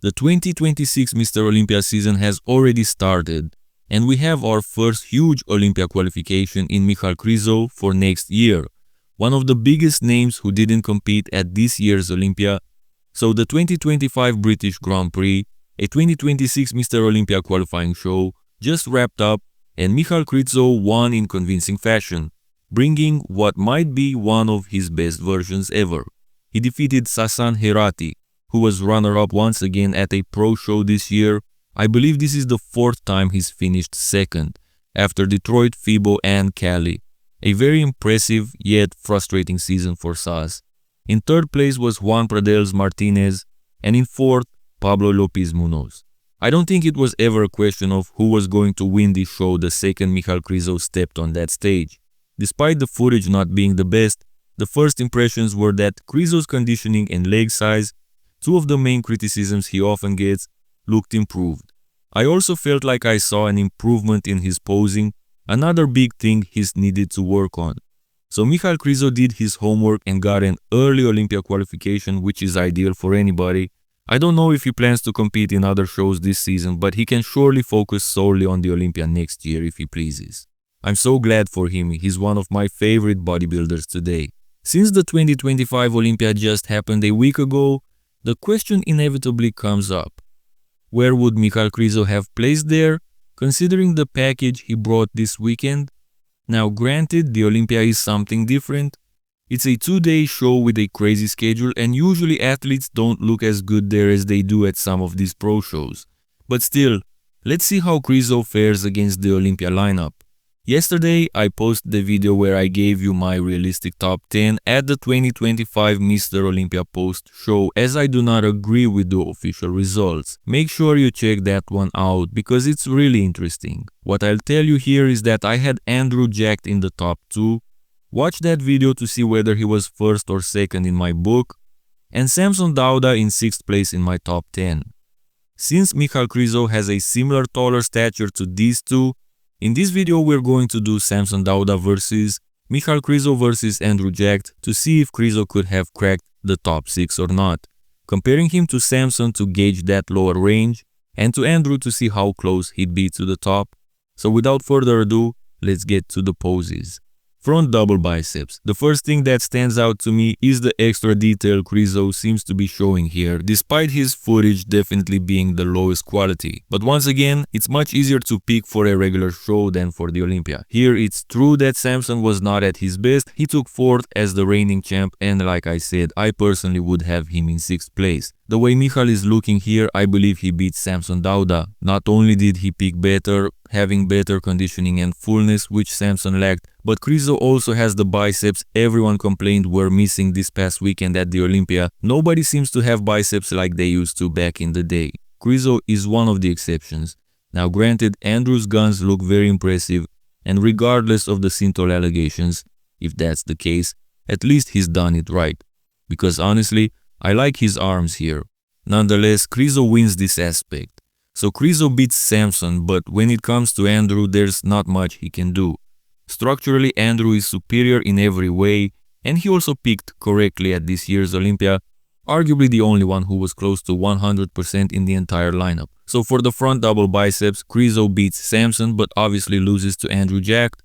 The 2026 Mr. Olympia season has already started, and we have our first huge Olympia qualification in Michal Krizo for next year, one of the biggest names who didn't compete at this year's Olympia. So the 2025 British Grand Prix, a 2026 Mr. Olympia qualifying show, just wrapped up, and Michal Krizo won in convincing fashion, bringing what might be one of his best versions ever. He defeated Sasan Herati, who was runner-up once again at a pro show this year. I believe this is the fourth time he's finished second, after Detroit, Fibo and Cali. A very impressive yet frustrating season for Sas. In third place was Juan Pradels Martinez, and in fourth, Pablo Lopez Munoz. I don't think it was ever a question of who was going to win this show the second Michal Krizo stepped on that stage. Despite the footage not being the best, the first impressions were that Krizo's conditioning and leg size, two of the main criticisms he often gets, looked improved. I also felt like I saw an improvement in his posing, another big thing he's needed to work on. So Michal Krizo did his homework and got an early Olympia qualification, which is ideal for anybody. I don't know if he plans to compete in other shows this season, but he can surely focus solely on the Olympia next year if he pleases. I'm so glad for him, he's one of my favorite bodybuilders today. Since the 2025 Olympia just happened a week ago, the question inevitably comes up. Where would Michal Krizo have placed there, considering the package he brought this weekend? Now granted, the Olympia is something different. It's a 2-day show with a crazy schedule, and usually athletes don't look as good there as they do at some of these pro shows. But still, let's see how Krizo fares against the Olympia lineup. Yesterday, I posted the video where I gave you my realistic top 10 at the 2025 Mr. Olympia post-show, as I do not agree with the official results. Make sure you check that one out because it's really interesting. What I'll tell you here is that I had Andrew Jacked in the top 2. Watch that video to see whether he was first or second in my book, and Samson Dauda in 6th place in my top 10. Since Michal Krizo has a similar taller stature to these two, in this video we're going to do Samson Dauda versus Michal Krizo versus Andrew Jacked to see if Krizo could have cracked the top 6 or not, comparing him to Samson to gauge that lower range, and to Andrew to see how close he'd be to the top. So without further ado, let's get to the poses. Front double biceps. The first thing that stands out to me is the extra detail Krizo seems to be showing here, despite his footage definitely being the lowest quality. But once again, it's much easier to pick for a regular show than for the Olympia. Here it's true that Samson was not at his best. He took 4th as the reigning champ, and like I said, I personally would have him in 6th place. The way Michal is looking here, I believe he beats Samson Dauda. Not only did he peak better, having better conditioning and fullness, which Samson lacked, but Krizo also has the biceps everyone complained were missing this past weekend at the Olympia. Nobody seems to have biceps like they used to back in the day. Krizo is one of the exceptions. Now granted, Andrew's guns look very impressive, and regardless of the Sintol allegations, if that's the case, at least he's done it right. Because honestly, I like his arms here. Nonetheless, Krizo wins this aspect. So Krizo beats Samson, but when it comes to Andrew, there's not much he can do. Structurally, Andrew is superior in every way, and he also peaked correctly at this year's Olympia, arguably the only one who was close to 100% in the entire lineup. So for the front double biceps, Krizo beats Samson, but obviously loses to Andrew Jacked.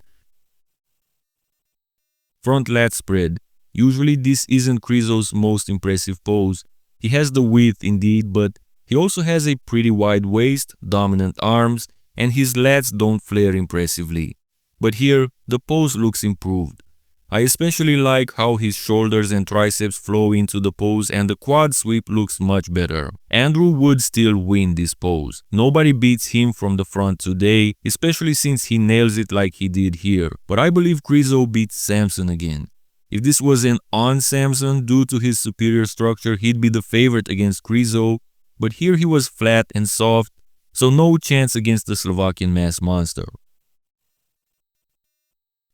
Front lat spread. Usually this isn't Krizo's most impressive pose. He has the width indeed, but he also has a pretty wide waist, dominant arms, and his lats don't flare impressively. But here, the pose looks improved. I especially like how his shoulders and triceps flow into the pose, and the quad sweep looks much better. Andrew would still win this pose. Nobody beats him from the front today, especially since he nails it like he did here. But I believe Krizo beats Samson again. If this was an on Samson, due to his superior structure, he'd be the favorite against Krizo, but here he was flat and soft, so no chance against the Slovakian mass monster.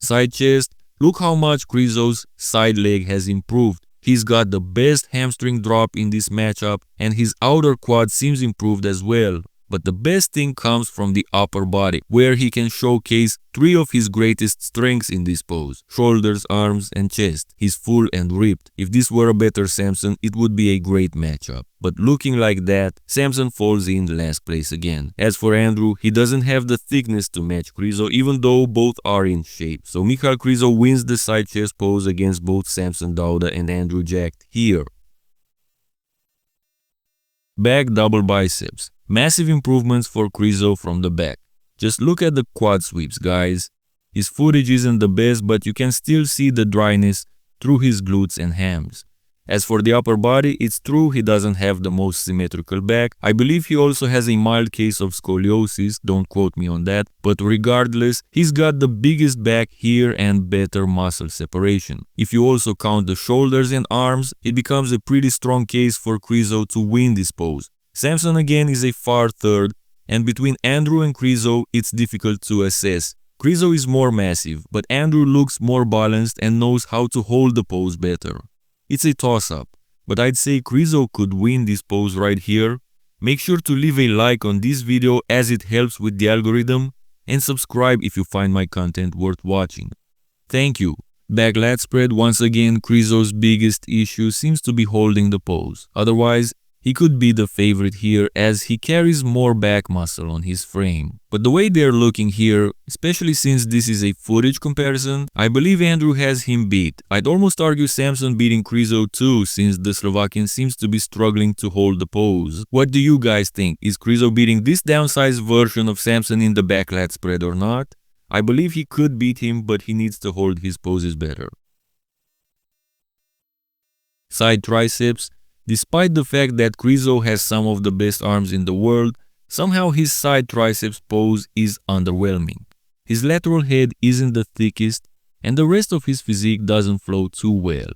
Side chest. Look how much Krizo's side leg has improved. He's got the best hamstring drop in this matchup, and his outer quad seems improved as well. But the best thing comes from the upper body, where he can showcase 3 of his greatest strengths in this pose: shoulders, arms, and chest. He's full and ripped. If this were a better Samson, it would be a great matchup. But looking like that, Samson falls in last place again. As for Andrew, he doesn't have the thickness to match Krizo, even though both are in shape. So Michal Krizo wins the side chest pose against both Samson Dauda and Andrew Jack here. Back double biceps. Massive improvements for Krizo from the back. Just look at the quad sweeps, guys. His footage isn't the best, but you can still see the dryness through his glutes and hams. As for the upper body, it's true he doesn't have the most symmetrical back. I believe he also has a mild case of scoliosis, don't quote me on that, but regardless, he's got the biggest back here and better muscle separation. If you also count the shoulders and arms, it becomes a pretty strong case for Krizo to win this pose. Samson again is a far third, and between Andrew and Krizo, it's difficult to assess. Krizo is more massive, but Andrew looks more balanced and knows how to hold the pose better. It's a toss-up, but I'd say Krizo could win this pose right here. Make sure to leave a like on this video as it helps with the algorithm, and subscribe if you find my content worth watching. Thank you. Back lat spread, once again Krizo's biggest issue seems to be holding the pose. Otherwise, he could be the favorite here as he carries more back muscle on his frame. But the way they're looking here, especially since this is a footage comparison, I believe Andrew has him beat. I'd almost argue Samson beating Krizo too, since the Slovakian seems to be struggling to hold the pose. What do you guys think? Is Krizo beating this downsized version of Samson in the back lat spread or not? I believe he could beat him, but he needs to hold his poses better. Side triceps. Despite the fact that Krizo has some of the best arms in the world, somehow his side triceps pose is underwhelming. His lateral head isn't the thickest, and the rest of his physique doesn't flow too well.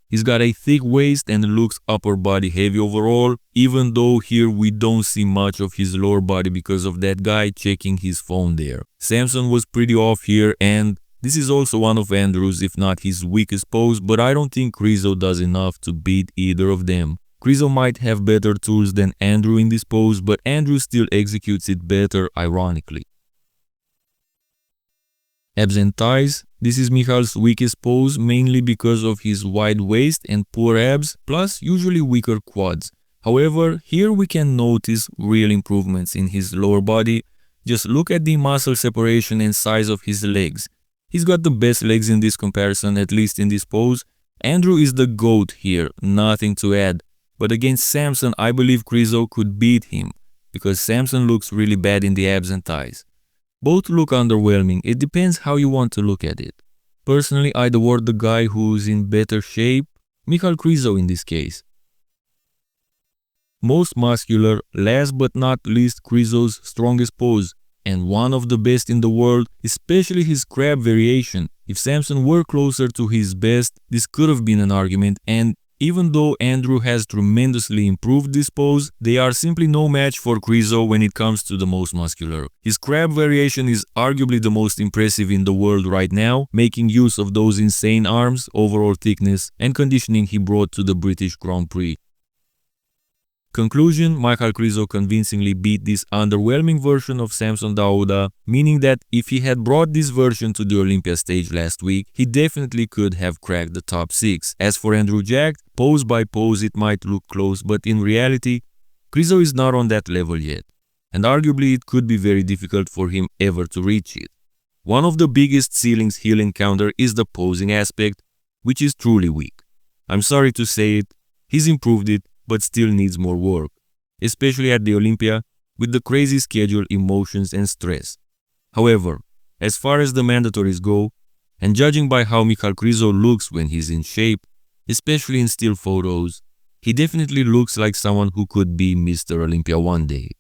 He's got a thick waist and looks upper body heavy overall, even though here we don't see much of his lower body because of that guy checking his phone there. Samson was pretty off here, and this is also one of Andrew's, if not his weakest pose, but I don't think Krizo does enough to beat either of them. Krizo might have better tools than Andrew in this pose, but Andrew still executes it better, ironically. Abs and thighs. This is Michal's weakest pose, mainly because of his wide waist and poor abs, plus usually weaker quads. However, here we can notice real improvements in his lower body. Just look at the muscle separation and size of his legs. He's got the best legs in this comparison, at least in this pose. Andrew is the GOAT here, nothing to add. But against Samson, I believe Krizo could beat him, because Samson looks really bad in the abs and thighs. Both look underwhelming, it depends how you want to look at it. Personally, I'd award the guy who's in better shape, Michal Krizo in this case. Most muscular, last but not least Krizo's strongest pose, and one of the best in the world, especially his crab variation. If Samson were closer to his best, this could have been an argument, and even though Andrew has tremendously improved this pose, they are simply no match for Krizo when it comes to the most muscular. His crab variation is arguably the most impressive in the world right now, making use of those insane arms, overall thickness, and conditioning he brought to the British Grand Prix. Conclusion: Michal Krizo convincingly beat this underwhelming version of Samson Dauda, meaning that if he had brought this version to the Olympia stage last week, he definitely could have cracked the top 6. As for Andrew Jack, pose by pose it might look close, but in reality, Krizo is not on that level yet, and arguably it could be very difficult for him ever to reach it. One of the biggest ceilings he'll encounter is the posing aspect, which is truly weak. I'm sorry to say it, he's improved it, but still needs more work, especially at the Olympia with the crazy schedule, emotions and stress. However, as far as the mandatories go, and judging by how Michal Krizo looks when he's in shape, especially in still photos, he definitely looks like someone who could be Mr. Olympia one day.